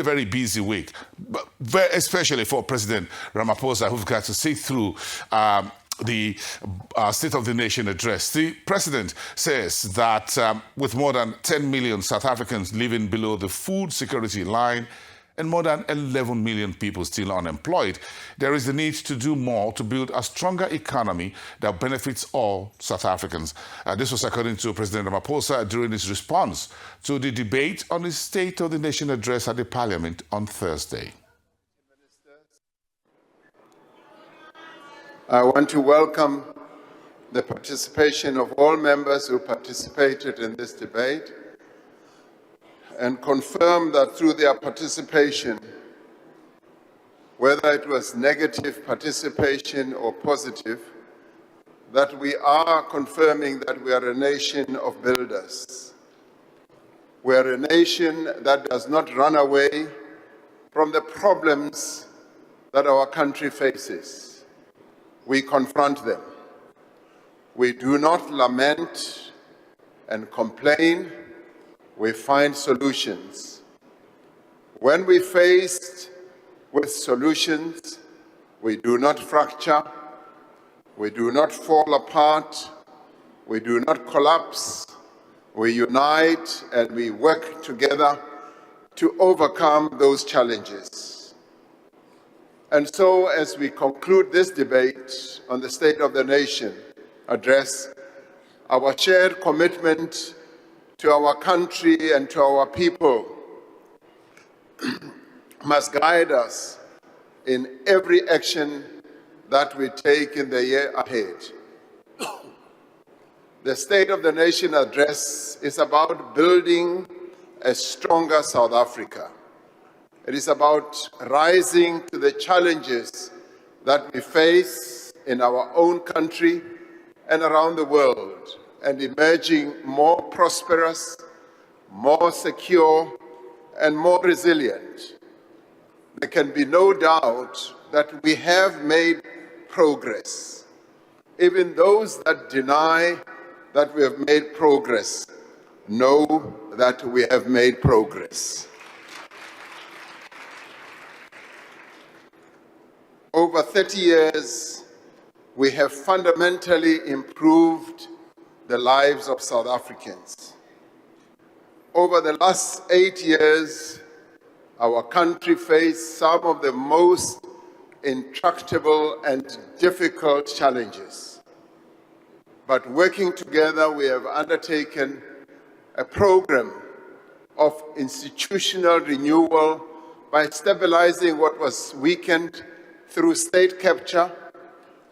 a very busy week, but especially for President Ramaphosa, who've got to see through the State of the Nation address. The president says that with more than 10 million South Africans living below the food security line and more than 11 million people still unemployed, there is the need to do more to build a stronger economy that benefits all South Africans. This was according to President Ramaphosa during his response to the debate on his State of the Nation address at the Parliament on Thursday. I want to welcome the participation of all members who participated in this debate and confirm that through their participation, whether it was negative participation or positive, that we are confirming that we are a nation of builders. We are a nation that does not run away from the problems that our country faces. We confront them. We do not lament and complain. We find solutions. When we faced with solutions, we do not fracture, we do not fall apart, we do not collapse, we unite and we work together to overcome those challenges. And so, as we conclude this debate on the State of the Nation address, our shared commitment to our country and to our people must guide us in every action that we take in the year ahead. The State of the Nation address is about building a stronger South Africa. It is about rising to the challenges that we face in our own country and around the world, and emerging more prosperous, more secure, and more resilient. There can be no doubt that we have made progress. Even those that deny that we have made progress know that we have made progress. Over 30 years, we have fundamentally improved the lives of South Africans. Over the last 8 years, our country faced some of the most intractable and difficult challenges. But working together, we have undertaken a program of institutional renewal by stabilizing what was weakened through state capture,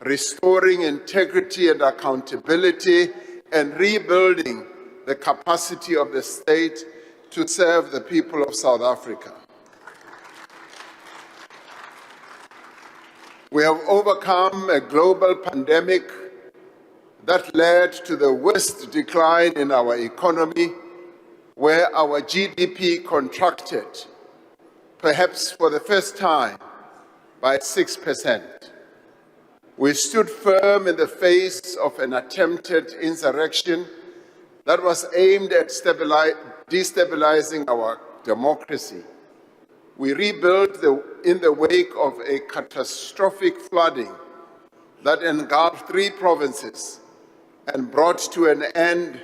restoring integrity and accountability, and rebuilding the capacity of the state to serve the people of South Africa. We have overcome a global pandemic that led to the worst decline in our economy, where our GDP contracted, perhaps for the first time, by 6%. We stood firm in the face of an attempted insurrection that was aimed at destabilizing our democracy. We rebuilt in the wake of a catastrophic flooding that engulfed 3 provinces and brought to an end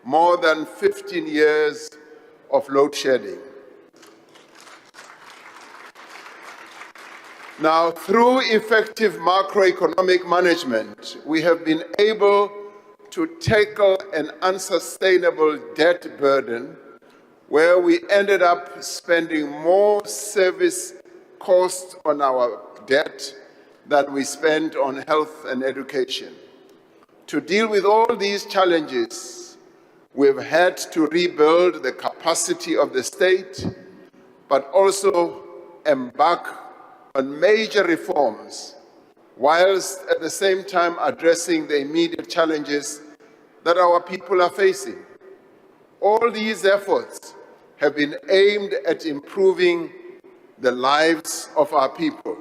more than 15 years of load shedding. Now, through effective macroeconomic management, we have been able to tackle an unsustainable debt burden where we ended up spending more service costs on our debt than we spent on health and education. To deal with all these challenges, we've had to rebuild the capacity of the state, but also embark on major reforms, whilst at the same time addressing the immediate challenges that our people are facing. All these efforts have been aimed at improving the lives of our people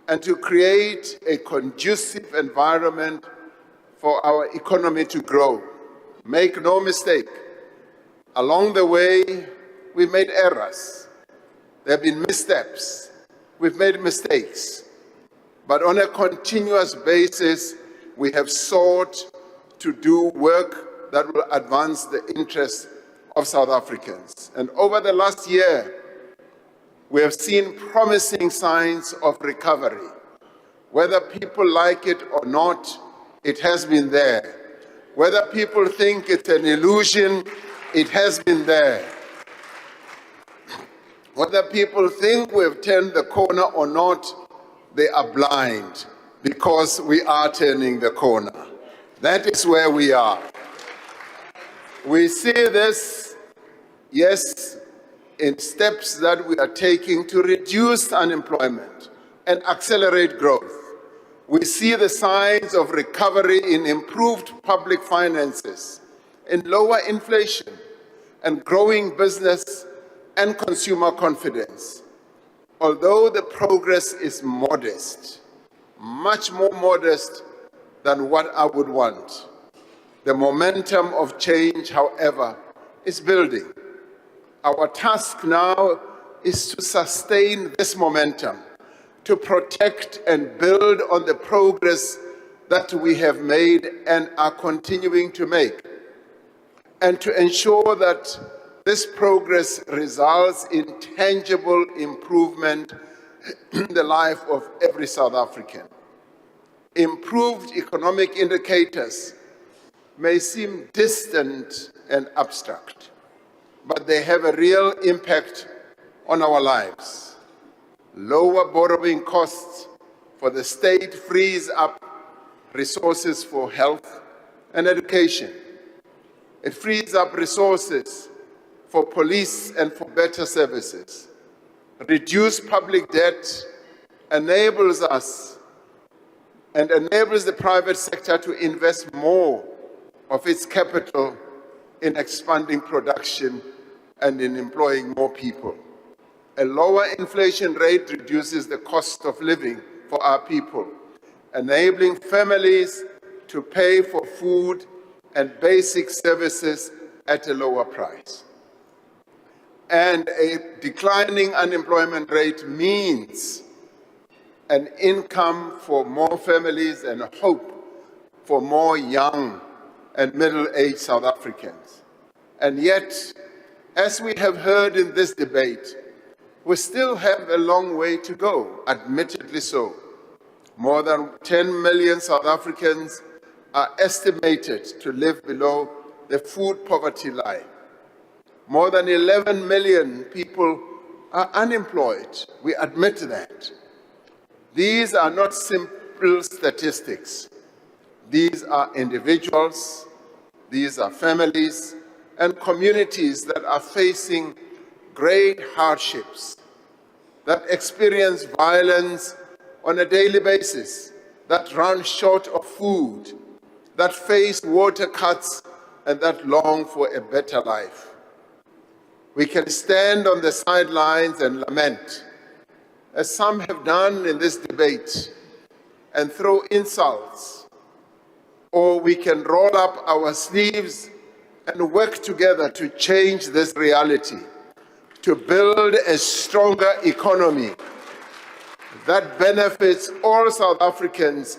and to create a conducive environment for our economy to grow. Make no mistake, along the way, we made errors. There have been missteps. We've made mistakes. But on a continuous basis, we have sought to do work that will advance the interests of South Africans. And over the last year, we have seen promising signs of recovery. Whether people like it or not, it has been there. Whether people think it's an illusion, it has been there. Whether people think we've turned the corner or not, they are blind because we are turning the corner. That is where we are. We see this, yes, in steps that we are taking to reduce unemployment and accelerate growth. We see the signs of recovery in improved public finances, in lower inflation, and growing business and consumer confidence. Although the progress is modest, much more modest than what I would want, the momentum of change, however, is building. Our task now is to sustain this momentum, to protect and build on the progress that we have made and are continuing to make, and to ensure that this progress results in tangible improvement in the life of every South African. Improved economic indicators may seem distant and abstract, but they have a real impact on our lives. Lower borrowing costs for the state frees up resources for health and education. It frees up resources for police and for better services. Reduced public debt enables us and enables the private sector to invest more of its capital in expanding production and in employing more people. A lower inflation rate reduces the cost of living for our people, enabling families to pay for food and basic services at a lower price. And a declining unemployment rate means an income for more families and hope for more young and middle-aged South Africans. And yet, as we have heard in this debate, we still have a long way to go, admittedly so. More than 10 million South Africans are estimated to live below the food poverty line. More than 11 million people are unemployed. We admit that. These are not simple statistics. These are individuals, these are families, and communities that are facing great hardships, that experience violence on a daily basis, that run short of food, that face water cuts, and that long for a better life. We can stand on the sidelines and lament, as some have done in this debate, and throw insults, or we can roll up our sleeves and work together to change this reality, to build a stronger economy that benefits all South Africans,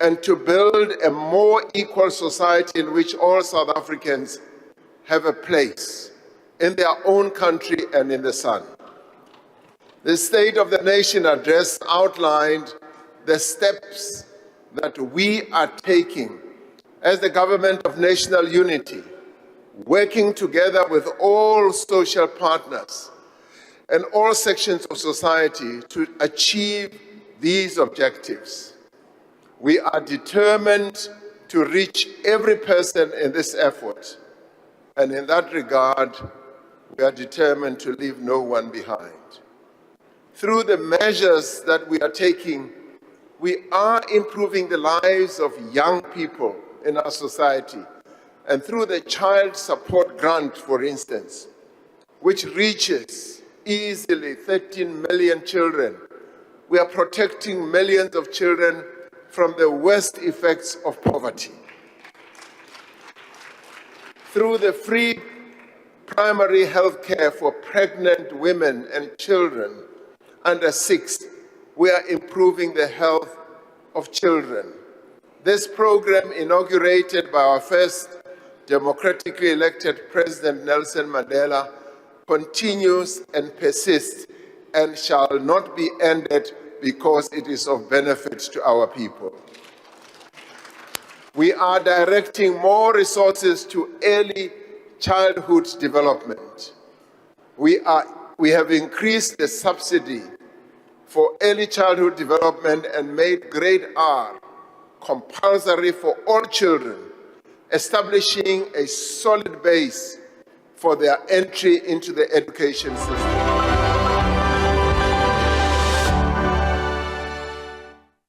and to build a more equal society in which all South Africans have a place in their own country and in the sun. The State of the Nation address outlined the steps that we are taking as the government of national unity, working together with all social partners and all sections of society to achieve these objectives. We are determined to reach every person in this effort, and in that regard, we are determined to leave no one behind. Through the measures that we are taking, we are improving the lives of young people in our society. And through the Child Support Grant, for instance, which reaches easily 13 million children, we are protecting millions of children from the worst effects of poverty. Through the free primary health care for pregnant women and children under 6, we are improving the health of children. This program, inaugurated by our first democratically elected President Nelson Mandela, continues and persists and shall not be ended because it is of benefit to our people. We are directing more resources to early childhood development. We have increased the subsidy for early childhood development and made grade R compulsory for all children, establishing a solid base for their entry into the education system.